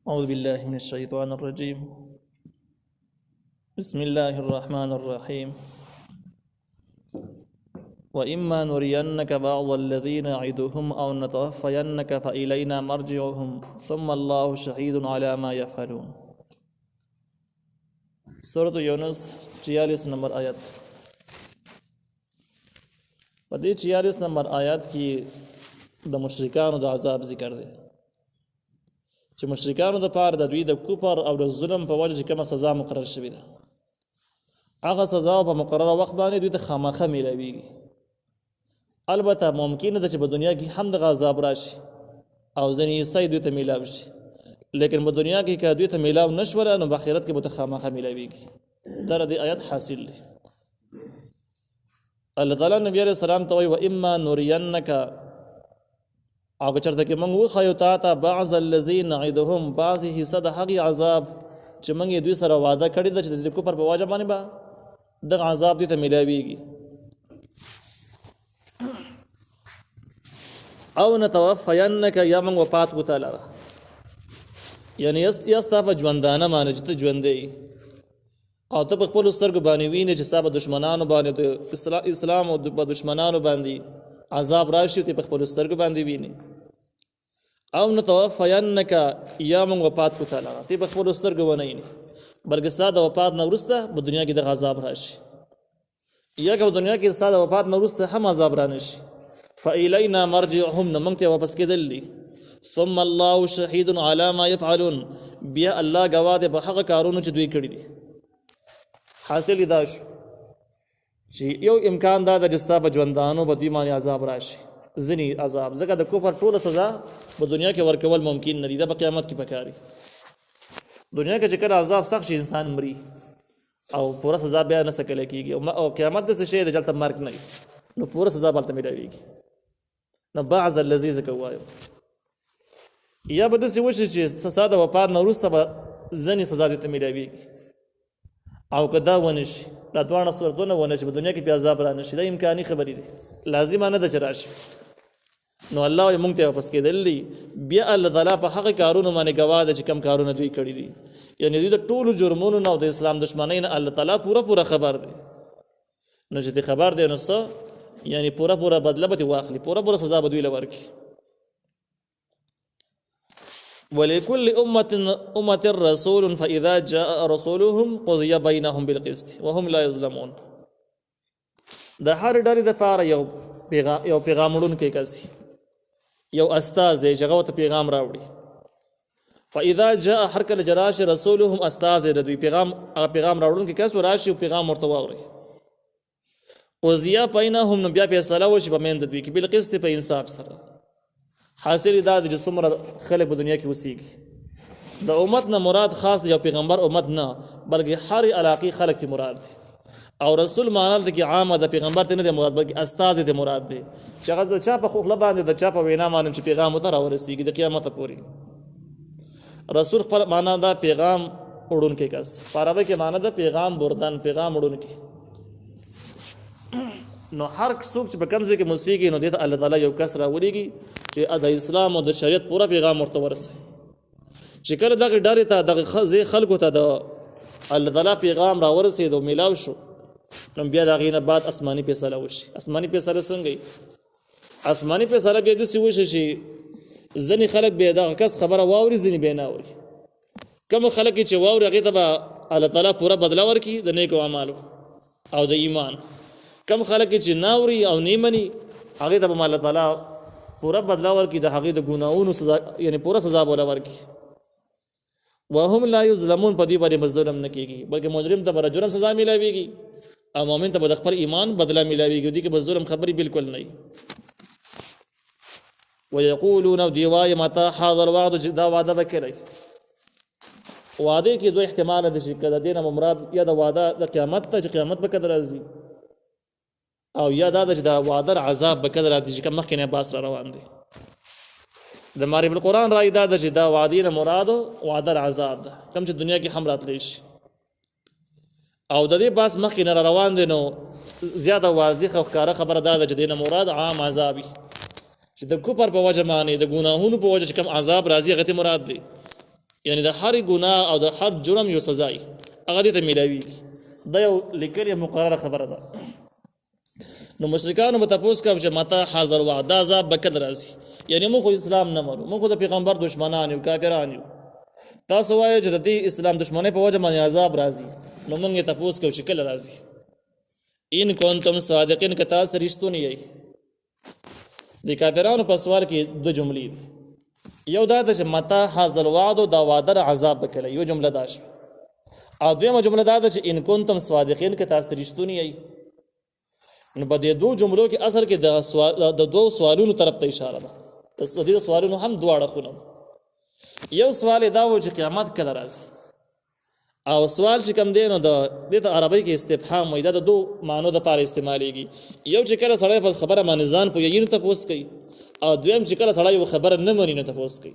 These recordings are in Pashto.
أعوذ بالله من الشيطان الرجيم. بسم الله الرحمن الرحيم. وإما نرينك بعض الذين نعدهم أو نتوفينك فإلينا مرجعهم ثم الله شهيد على ما يفعلون. سورة یونس 46 نمبر آیت. په دې 46 نمبر آیات کې د مشرکانو د عذاب ذکر دی چې مشرکانو د پاره د دوی د کفر او د ظلم په وجه چې کومه سزا مقرر شوې ده هغه سزا په مقرره وخت باندې دوی ته خامخا ملويږي. البته ممکن ده چې په دنیا کې هم د عذاب راشي او ځنې یې دوی ته ملاو شي، لیکن په دنیا کې که دوی ته ملاو نشول نو په آخرت کې به ته خامخا ملويږي. دا د آیت حاصل دی. الله تعالی نبی علیہ السلام ته وایي و اما نرینک، او که چېرته کې موږ وښیو تا ته بعض الذین نعدهم بعضې حصه د هغې عذاب چې موږ یې دوی سره وعده کړې ده چې د کفر په وجه باندې به دغه عذاب دوی ته میلاویږي. او نتوفینک، یا موږ وفات کو تا لره، یعنې یا ستا په ژوندانه باندې چې ته ژوندی او ته په خپلو سترګو باندې وینې چې ستا په دشمنانو باندې د اسلام او په دشمنانو باندې عذاب راشي او ته په خپلو سترګو باندې وینې. او نتوفینک، یا موږ وفات کو تا لره، ته په خپلو سترګو ونه وینې بلکې ستا د وفات نه وروسته په دنیا کې دغه عذاب راشي، یا که په دنیا کې ستا د وفات نه وروسته هم عذاب را نشي. فإلینا مرجعهم، نو موږ ته واپس کېدل دي. ثم الله شهید علی ما یفعلون، بیا الله ګواه دی په هغه کارونو چې دوی کړي دي. حاصل دا شو چې یو امکان دا ده چې ستا په ژوندانو په دوی باندې عذاب راشي، ځینې عذاب، ځکه د کفر ټوله سزا په دنیا کې ورکول ممکن نه دي، دا په قیامت کې پکاري. دنیا کې چې کله عذاب سخت شي انسان مري او پوره سزا بیا نه سکلی کېږي، او قیامت داسې شی دی چې هلته مرګ نه وي نو پوره سزا به هلته میلاویږي. نو بعض الذي ځکه ووایو، یا به داسې وشي چې سزا د وفات نه وروسته به ځینې سزا دې ته میلاویږي، او که دا ونه شي، دا دواړه صورتونه ونه شي، په دنیا کې بیا عذاب را نه شي، دا امکاني خبرې دي، لازمه نه ده چې راشي. نو الله وایي موږ ته واپس کېدل دي. بیا الله تعالی په هغه کارونو باندې ګواه ده چې کوم کارونه دوی کړي دي، یعنې دوی د ټولو جرمونو نه او د اسلام دشمنۍ نه الله تعالی پوره خبر دی. نو چې دې خبر دی نو څه، یعنې پوره بدله به دې واخلي، پوره سزا به دوی له ورکړي. ولكل أمة رسول فإذا جاء رسولهم قضي بينهم بالقسط وهم لا يظلمون. د هر ډلې دپاره یو پیغام وړونکی کس، یو استاذ دی چې هغه ورته پیغام راوړي. فإذا جاء هر کله چې راشي رسولهم، استاذ دی د دوی هغه پیغام راوړونکی کس راشي او پیغام ورته واوري. قضي بينهم، نو بیا فیصله وشي په منځ د دوی کې بالقسط، په انصاف سره. حاصل دا دی چې څومره خلک په دنیا کې اوسېږي، د امت نه مراد خاص د یو پیغمبر امت نه بلکې هر علاقې خلک ته مراد دی. او رسول معنا د کې عامه د پیغمبر ته نه دی مراد بلکې استاذ ته مراد دی چې هغه د چا په خوله باندې د چا په وینا باندې چې پیغام ورته راورسېږي د قیامت پورې. رسول خپل معنا دا پیغام وړونکی کس، په عربي کې معنا د پیغام بردن، پیغام وړونکی. نو هر څوک چې په کوم ځای کې اوسېږي نو دې ته الله تعالی یو کس راولېږي چې د اسلام او د شریعت پوره پیغام ورته ورسوي. چې کله دغه ډلې ته دغه خلکو ته د الله تعالی پیغام راورسېد او میلاو شو، نو بیا د هغې نه بعد آسماني فیصله وشي. آسماني فیصله څنګه وي؟ آسماني فیصله بیا داسې وشي چې ځینې خلک بیا دغه کس خبره واوري، ځینې بیا نه اوري. کوم خلک چې واوري هغې ته به الله تعالی پوره بدله ورکړي د نیکو اعمالو او د ایمان. کم خلک چې ناوري او نیمني هغې ته به الله تعالی پوره بدله ورکړي، د هغې د ګناهونو سزا، یعنې پوره سزا به وله ورکړي. وهم لا یظلمون، په دې باندې به ظلم نه کېږي بلکې مجرم ته به د جرم سزا میلاویږي او مؤمن ته به د خپل ایمان بدله میلاویږي. دې کې به ظلم خبرې بالکل نه وي. ویقولون، او دوی وایي متى هذا الوعد، چې دا وعده به کله. وعده کې دوه احتمال ده چې که د دې نه مراد یا د وعده د قیامت ته چې قیامت به کله راځي، او یا دا چې دا وعده عذاب به کله راځي چې کوم مخکې نه باس را روان دی. د معرف القرآن رایې دا ده چې دا وعدې نه مراد وعده عذاب ده، کوم چې دنیا کې هم راتلی شي. او د دې باس مخکې نه را روان دی نو زیاده واضحه او ښکاره خبره دا ده چې دې نه مراد عام عذاب وي، چې د کفر په وجه باندې د ګناهونو په وجه چې کوم عذاب راځي هغه ته مراد دی. یعنی د هر ګناه او د هر جرم یو سزا ای هغه دې ته ملاوي دا یو لیکل مقرره خبره ده. نو مشرکانو به تاسو کوم چې متا حاضر وعد عذاب بکد راځي، یعنی موږ اسلام نه مرو، موږ د پیغمبر دشمنان یو، کافران یو. تاسو وایئ چې د اسلام دشمنی په وجه باندې عذاب راځي، نو موږ تاسو کوم چې کله راځي. ان کنتم صادقین که تاسو رښتونی یئ. د کافرانو په سوال کې د جملې دي، یو دا چې متا حاضر وعد او دا وعده عذاب بکله، یو جمله دا شو. او دویمه جمله دا چې ان کنتم صادقین که تاسو رښتونی یئ. نو په دې دوه جملو کې اصل کې د دوه سوالونو طرف ته اشاره ده. د دې سوالونو هم دواړه خونه. یو سوال دا و چې قیامت کله راځي، او سوال چې کوم دی نو د دې ته عربی کې استفهام وایي، دا د دوه معنو د لپاره استعمالېږي. یو چې کله سړی په خبره باندې ځان پوهېږي نو تپوس کوي، او دویم چې کله سړی یو خبره نه مني نو تپوس کوي.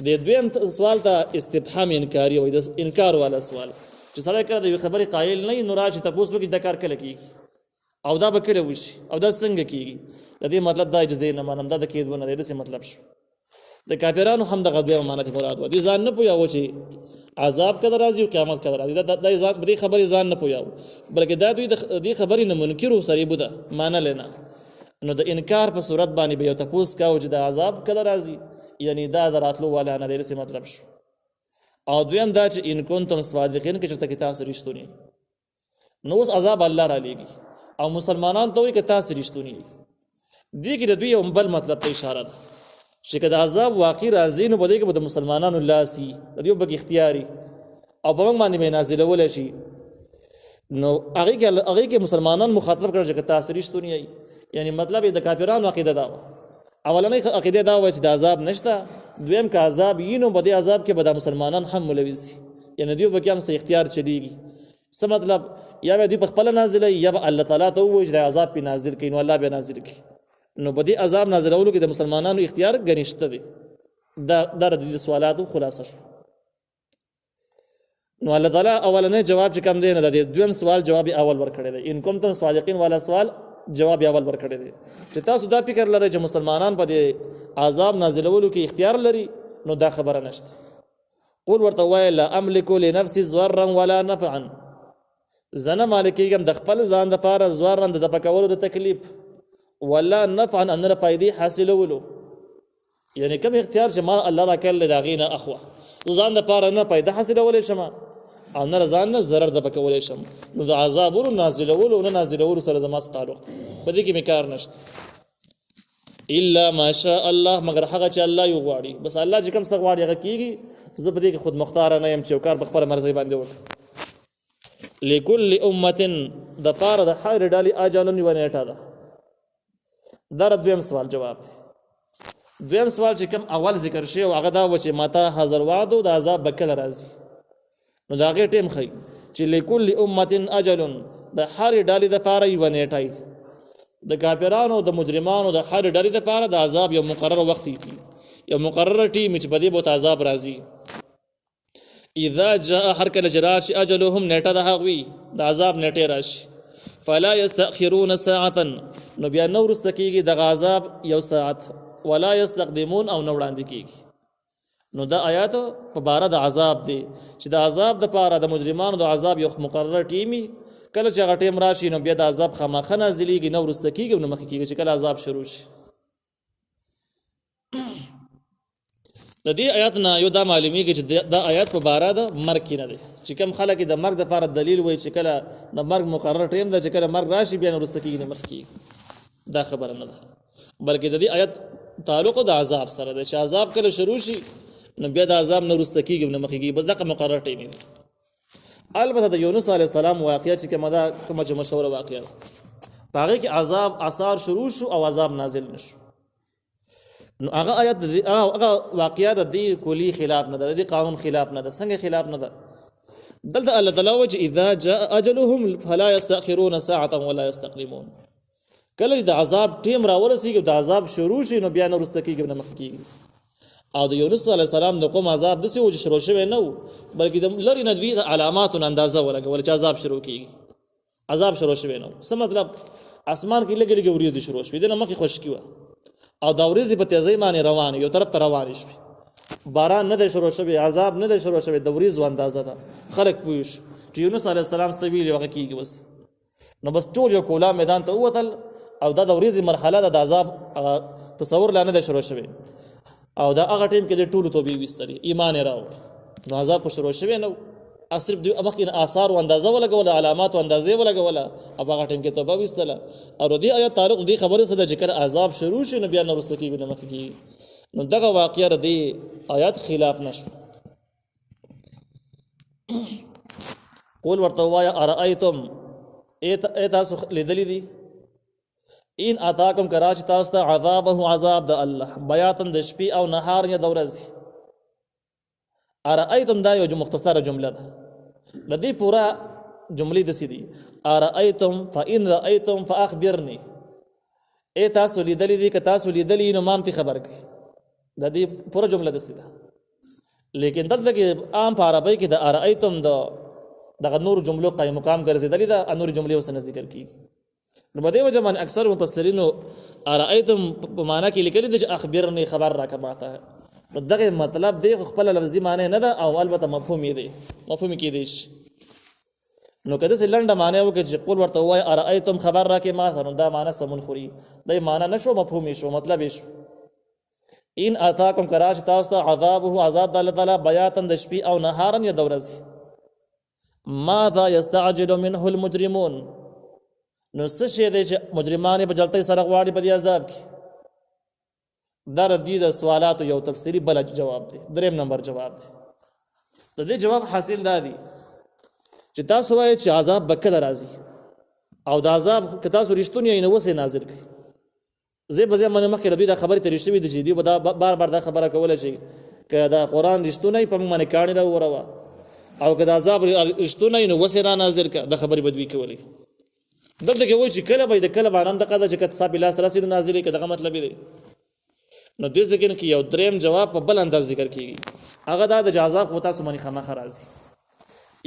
د دویم سوال ته استفهام انکاري وایي، د انکار والا سوال چې سړی کله د یو خبرې قایل نه وي نو راشي تپوس وکړي دا کار کله کېږي او دا به کله وشي او دا څنګه کېږي. د دې مطلب دا اجازه نه منم، دا د کېدو نه دی، داسې مطلب شو. د کافرانو هم دغه دویمه معنی ته مراد و. دوی ځان نه پوهیاوه چې عذاب کله راځي او قیامت کله راځي. دا دې خبرې ځان نه پوهیاوه، بلکې دا دوی د دې خبرې نه منکر و سریبو ده منله نه. نو د انکار په صورت باندې به یو تپوس کاوه چې د عذاب کله راځي، یعنی دا د راتلو والا نه دی، داسې مطلب شو. او دویم دا چې ان کنتم صادقین که چېرته کې تاسو رښتونی یئ. نو اوس عذاب الله را لیږي او مسلمانان ته وایي که تاسو رښتونی یئ. دې کې د دوی یو بل مطلب ته اشاره ده چې که د عذاب واقع راځي نو په دې کې به د مسلمانانو لاس وي، د دوی به اختیاري او په موږ باندې به نازلولی شي. نو هغې کې مسلمانان مخاطب کړل چې که تاسو رښتونی یئ. یعنی مطلب یې د کافرانو عقیده دا وه. اولنۍ عقیده دا وه چې د عذاب نشته، دویم که عذاب وي نو په دې عذاب کې به د مسلمانان هم ملوث وي، یعنی دوی به کې هم څه اختیار چلیږي. څه مطلب؟ یا به دوی په خپله نازلوي یا به الله تعالی ته ووایي چې د عذاب پې نازل کړي، نو الله به نازل کړي. نو په دې عذاب نازلولو کې د مسلمانانو اختیار ګنې شته دی. دا د دوی سوالاتو خلاصه شو. نو الله تعالی اولنی جواب چې کوم دی نه د دویم سوال جواب اول ورکړی دی. ان کنتم صادقین والا سوال جواب اول ورکړی دی چې تاسو دا فکر لرئ چې مسلمانان په دې عذاب نازلولو کې اختیار لري، نو دا خبره نشته. قول ورته وایه لا املک لنفسي ضرا ولا نفعا. زه نه مالکېږم د خپل ځان دپاره ضرا د دفع کولو د تکلیف، ولا نفعا ان نه فایدې حاصلولو. یعنی کوم اختیار چې ما الله را کړل د هغې نه اخوا ځان دپاره نه فایده حاصلولی شم او نه ځان نه ضرر دفع کولی شم. نو د عذابونو نازلولو او نه نازلولو سره زما څه تعلق دی، په دې کې مې کار نشته. الا ما شاء الله، مگر هغه چې الله یو غواړي. بس الله چې کوم څه غواړي هغه کېږي. زه په دې کې خود مختاره نه یم چې یو کار په خپله مرضۍ باندې وکړم. لکل امة د پاره د هرې ډلې اجل یوه نیټه ده. دا دویم سوال جواب دی. دویم سوال چې کوم اول ذکر شي او هغه دا و چې متا حاضر وعد او د عذاب به کله راځي. نو د هغې ټیم ښیي چې لکل امة اجل د هرې ډلې دپاره یوه نیټه د کافرانو د مجرمانو د هرې ډلې دپاره د عذاب یو مقرر وخت وي، یو مقرره ټیم چې په دې به عذاب راځي. اذا جاء هر کله چې راشي اجلهم نیټه د هغوی د عذاب نیټې راشي، فلا یستأخرون ساعة، نو بیا نه وروسته کېږي دغه عذاب یو ساعت، ولا یستقدمون او نه وړاندې کېږي. نو دا آیات په باره د عذاب دی چې د عذاب دپاره د مجرمانو د عذاب یو مقرر ټیمي. کله چې هغه ټیم راشي نو بیا د عذاب خامخا نازلېږي، نه وروسته کېږي او نه مخکې کېږي چې کله عذاب شروع شي. د دې آیات نه یو دا معلومیږي چې دا آیات په باره د مرګ کې نه دی، چې کوم خلک د مرګ دپاره دلیل وایي چې کله د مرګ مقرر ټیم ده چې کله مرګ راشي بیا نه وروسته کېږي نه مخکې کېږي. دا خبره نه ده، بلکې د دې آیات تعلق د عذاب سره ده چې عذاب کله شروع شي نو بیا د عذاب نه وروسته کېږي نه مخکې کېږي، بس دغه مقرر ټیم دی. البته د یونس علیه السلام واقعه چې کومه ده کومه چې مشهوره واقعه ده، په هغې کې عذاب اثار شروع شو او عذاب نازل نه شو. نو هغه آیت هغه واقعه د دې کلی خلاف نه ده، د دې قانون خلاف نه ده. څنګه خلاف نه ده؟ دلته الله تعالی وایي چې اذا جاء اجلهم فلا يستأخرون ساعة ولا يستقدمون. کله چې د عذاب ټیم راورسېږي د عذاب شروع شي نو بیا نه وروسته کېږي نه مخکې کېږي. او د یونس علیه السلام د قوم عذاب داسې و چې شروع شوی نه و، بلکې د لرې نه دوی علاماتو نه اندازه ولګوله چې عذاب شروع کېږي. عذاب شروع شوی نه و. څه مطلب؟ اسمان کې لږې لږې وریځې شروع شوې، دې نه مخکې خشکي وه او دا وریځې په تیزۍ باندې روانې یو طرف ته روانې شوې. باران نه دی شروع شوی، عذاب نه دی شروع شوی، د وریځو اندازه ده. خلک پوه شو چې یونس علیه السلام څه ویلي هغه کېږي بس. نو بس ټول یو کولا میدان ته ووتل او دا د وریځې مرحله ده، د عذاب تصور لا نه دی شروع شوی. او دا هغه ټیم کې د ټولو توبې ویستلې، ایمان یې راوړ، نو عذاب خو شروع شوی نه و. صرف دوی مخکې آثار و اندازه ولګوله، علامات و اندازې ولګوله، او هغه ټیم کې توبه ویستله. او د دې آیت تعلق دې خبرې سره چې کله عذاب شروع شي نو بیا نه وروسته کېږي، نه مخکې کېږي. نو دغه واقعه د دې آیات خلاف نشو. قول ورته ووایه ارأیتم ای تاسو لیدلی دي ان اتاکم کراچ تاسو ته عذابه عذاب د الله بیاتن د شپې او نهار یا د ورځې. ارأیتم دا یو مختصره جمله ده، د دې پورا جملې داسې دي ارأیتم فإن رأیتم فأخبرني. ای تاسو لیدلی دي که تاسو لیدلی نو مام تی خبر کړئ. د دې پورا جمله داسې ده. لیکن دلته کې عام په عربی کې د ارأیتم دغه نور جملو قایم مقام ګرځېدلې ده، نور جملې وسنه ذکر کیږي. نو په دې وجه باندې اکثر مفسرینو ارأیتم په معنا کې لیکلي دي چې اخبرني خبر راکړه ماته. دغه مطلب دی خپل لفظي معنی نه ده او البته مفهوم یې دی، مفهوم کې دی. نو کله چې لنډه معنی وکړي چې قول ورته وای ارأیتم خبر راکړه ماته، نو دا معنی سمون خوري، دا معنی نشو، مفهوم شو، مطلب شو. ان اتاکم کراش تاسو ته عذابه عذاب د الله تعالی بیاتن د شپې او نهارن یا د ورځې. ماذا یستعجل منه المجرمون. نو څه شی دی چې مجرمان په جلتۍ سره غواړي په دې عذاب کې؟ دا د دې د سوالاتو یو تفصیلي بل جواب دی، دریم نمبر جواب دی. د دې جواب حاصل دا دی چې تاسو وایئ چې عذاب به کله راځي او د عذاب که تاسو رښتونی یې نو اوس یې نازل کړئ. زه به زه منې مخکې د دوی دا خبرې ترې شوي دي چې دوی به دا بار بار دا خبره کوله چې که دا قرآن رښتونی په موږ باندې کاڼي راوروه او که د عذاب رښتونی نو اوس یې را نازل کړه. دا خبرې به دوی کولې. دلته کې وایي چې کله به د کله باران دغه ده چې که تصاب لاس راسي نو نازلې که دغه مطلب دی. نو دې ځکه کې یو دریم جواب په بل انداز ذکر کېږي، هغه دا د عذاب خو تاسو باندې خامخا راځي.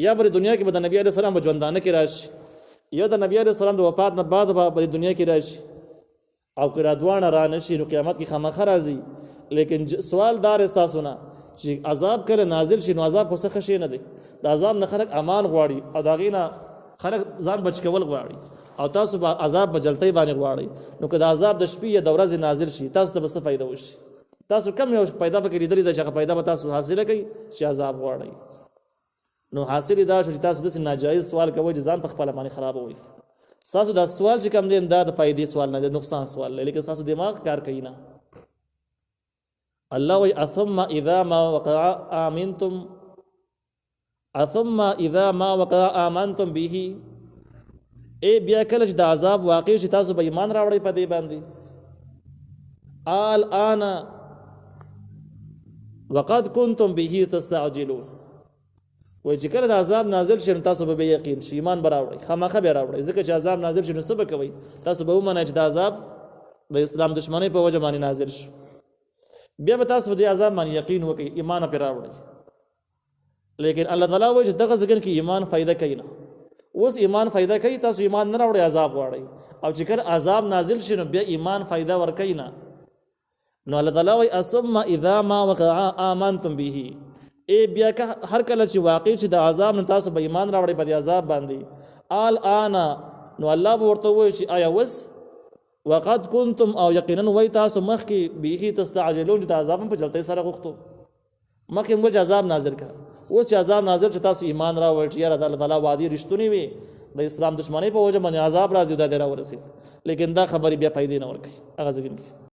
یا په دنیا کې به د نبی علیه السلام په ژوندانه کې راشي، یا د نبی علیه السلام د وفات نه بعد به په دنیا کې راشي، او که را دوانه را نشي نو قیامت کې خامخا راځي. لیکن سوال دار تاسو نه چې عذاب کله نازل شي، نو عذاب خو څه شي نه دی. د عذاب نه خلک امان غواړي او د هغې نه خلک ځان بچ کول غواړي، او تاسو به عذاب به جلتۍ باندې غواړئ. نو که د عذاب د شپې یا د ورځې نازل شي تاسو ته به څه فایده وشي؟ تاسو کم یو پیدا پکې لیدلې ده چې هغه پیدا به تاسو حاصله کوي چې عذاب غواړئ. نو حاصل دا شو چې تاسو داسې ناجایز سوال کوئ چې ځان په خپله باندې خرابوئ. تاسو دا سوال چې کوم دی دا د فایدې سوال نه دی، نقصان سوال دی، لیکن تاسو دماغ کار کوي نه. الله وی ثم اذا ما وقع امنتم ثم اذا ما وقع امنتم به. ای بیا کله چې د عذاب واقع شي تاسو به ایمان راوړئ په دې باندې. الان وقد كنتم به تستعجلون. وای چې کله د عذاب نازل شي تاسو به یقین شي ایمان براوړئ، خامخا به راوړئ، ځکه چې عذاب نازل شي نو څه به کوئ؟ تاسو به ومنئ چې د عذاب د اسلام دشمنۍ په وجه باندې نازل شي، بیا به تاسو د عذاب باندې یقین وکړئ، ایمان پرې راوړئ. لیکن الله تعالی وایي چې دغه ځکه کې ایمان فائدہ کوي نه. اوس ایمان فائدہ کوي، تاسو ایمان نه راوړئ، عذاب غواړئ، او چې کله عذاب نازل شي نو بیا ایمان فائدہ ورکوي نه. نو الله تعالی وایي ثم اذا ما وقع آمنتم به. ای بیا که هر کله چې واقع چې د عذاب نو تاسو به ایمان راوړئ په دې عذاب باندې. الان نو الله به ورته وایي چې آیا وس وقد كنتم او یقینا وای تاسو مخکې به تستعجلون چې د عذاب په جلتۍ سره غوښتو، مخکې موږ عذاب نازل کړ. اوس چې عذاب نازل چې تاسو ایمان راوړئ چې یاره د الله تعالی وعده رښتونی وي، د اسلام دشمنۍ په وجه باندې عذاب راځي دا دی راورسېد، لیکن دا خبرې بیا فایدې نه ورکوي. هغه ځکه